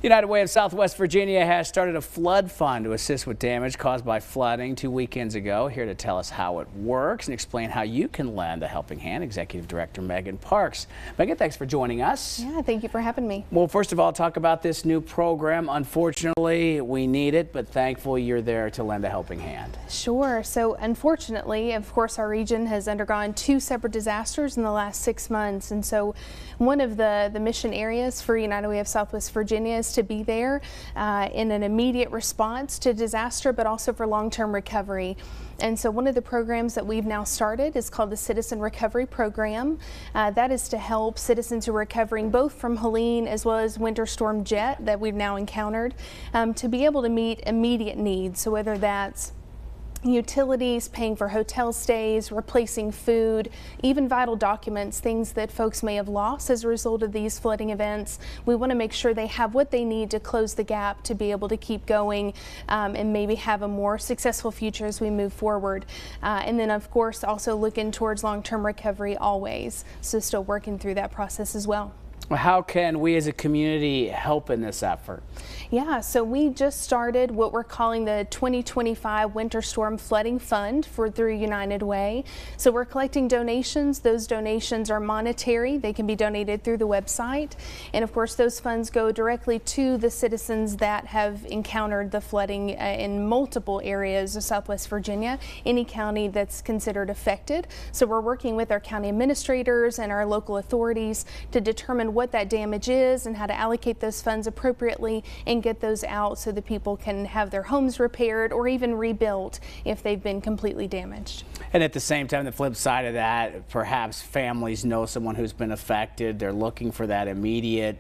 United Way of Southwest Virginia has started a flood fund to assist with damage caused by flooding 2 weekends ago. Here to tell us how it works and explain how you can lend a helping hand, Executive Director Megan Parks. Megan, thanks for joining us. Yeah, thank you for having me. Well, first of all, talk about this new program. Unfortunately, we need it, but thankfully you're there to lend a helping hand. Sure. So unfortunately, of course, our region has undergone 2 separate disasters in the last 6 months. And so one of the mission areas for United Way of Southwest Virginia is to be there in an immediate response to disaster, but also for long-term recovery. And so one of the programs that we've now started is called the Citizen Recovery Program. That is to help citizens who are recovering both from Helene as well as Winter Storm Jet that we've now encountered to be able to meet immediate needs. So whether that's utilities, paying for hotel stays, replacing food, even vital documents, things that folks may have lost as a result of these flooding events. We want to make sure they have what they need to close the gap to be able to keep going and maybe have a more successful future as we move forward. And then of course also looking towards long-term recovery always. So still working through that process as well. How can we as a community help in this effort? Yeah, so we just started what we're calling the 2025 Winter Storm Flooding Fund through United Way. So we're collecting donations. Those donations are monetary. They can be donated through the website. And of course, those funds go directly to the citizens that have encountered the flooding in multiple areas of Southwest Virginia, any county that's considered affected. So we're working with our county administrators and our local authorities to determine what that damage is and how to allocate those funds appropriately and get those out so that people can have their homes repaired or even rebuilt if they've been completely damaged. And at the same time, the flip side of that, perhaps families know someone who's been affected. They're looking for that immediate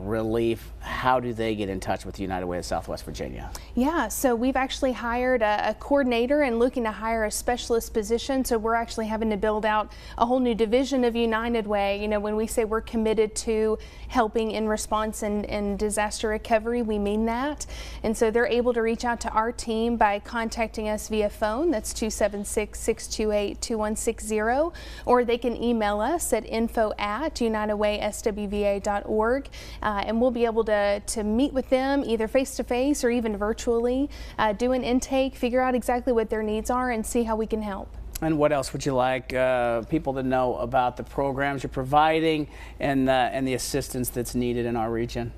relief. How do they get in touch with the United Way of Southwest Virginia? Yeah, so we've actually hired a coordinator and looking to hire a specialist position. So we're actually having to build out a whole new division of United Way. You know, when we say we're committed to helping in response and disaster recovery, we mean that. And so they're able to reach out to our team by contacting us via phone. That's 276-628-2160, or they can email us at info@unitedwayswva.org, and we'll be able to meet with them either face-to-face or even virtually, do an intake, figure out exactly what their needs are, and see how we can help. And what else would you like people to know about the programs you're providing and the assistance that's needed in our region?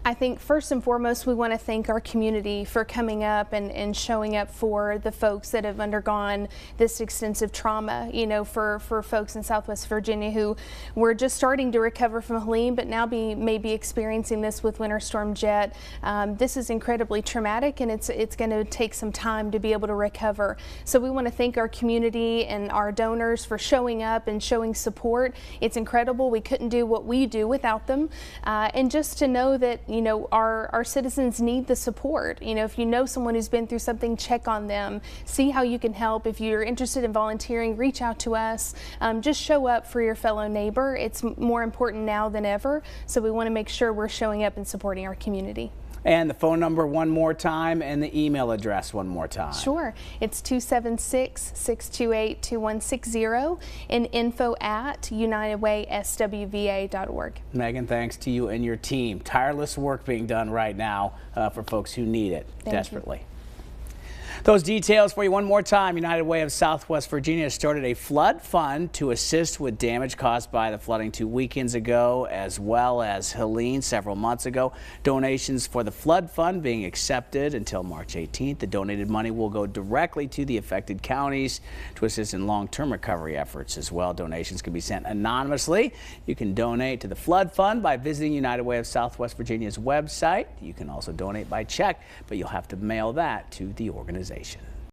I think first and foremost, we want to thank our community for coming up and showing up for the folks that have undergone this extensive trauma. You know, for folks in Southwest Virginia who were just starting to recover from Helene, but now may be experiencing this with Winter Storm Jet. This is incredibly traumatic, and it's going to take some time to be able to recover. So we want to thank our community and our donors for showing up and showing support. It's incredible. We couldn't do what we do without them. And just to know that, you know, our citizens need the support. You know, if you know someone who's been through something, check on them, see how you can help. If you're interested in volunteering, reach out to us. Just show up for your fellow neighbor. It's more important now than ever. So we want to make sure we're showing up and supporting our community. And the phone number one more time and the email address one more time. Sure. It's 276-628-2160 and info@unitedwayswva.org. Megan, thanks to you and your team. Tireless work being done right now for folks who need it desperately. Those details for you one more time. United Way of Southwest Virginia started a flood fund to assist with damage caused by the flooding 2 weekends ago, as well as Helene several months ago. Donations for the flood fund being accepted until March 18th. The donated money will go directly to the affected counties to assist in long-term recovery efforts as well. Donations can be sent anonymously. You can donate to the flood fund by visiting United Way of Southwest Virginia's website. You can also donate by check, but you'll have to mail that to the organization.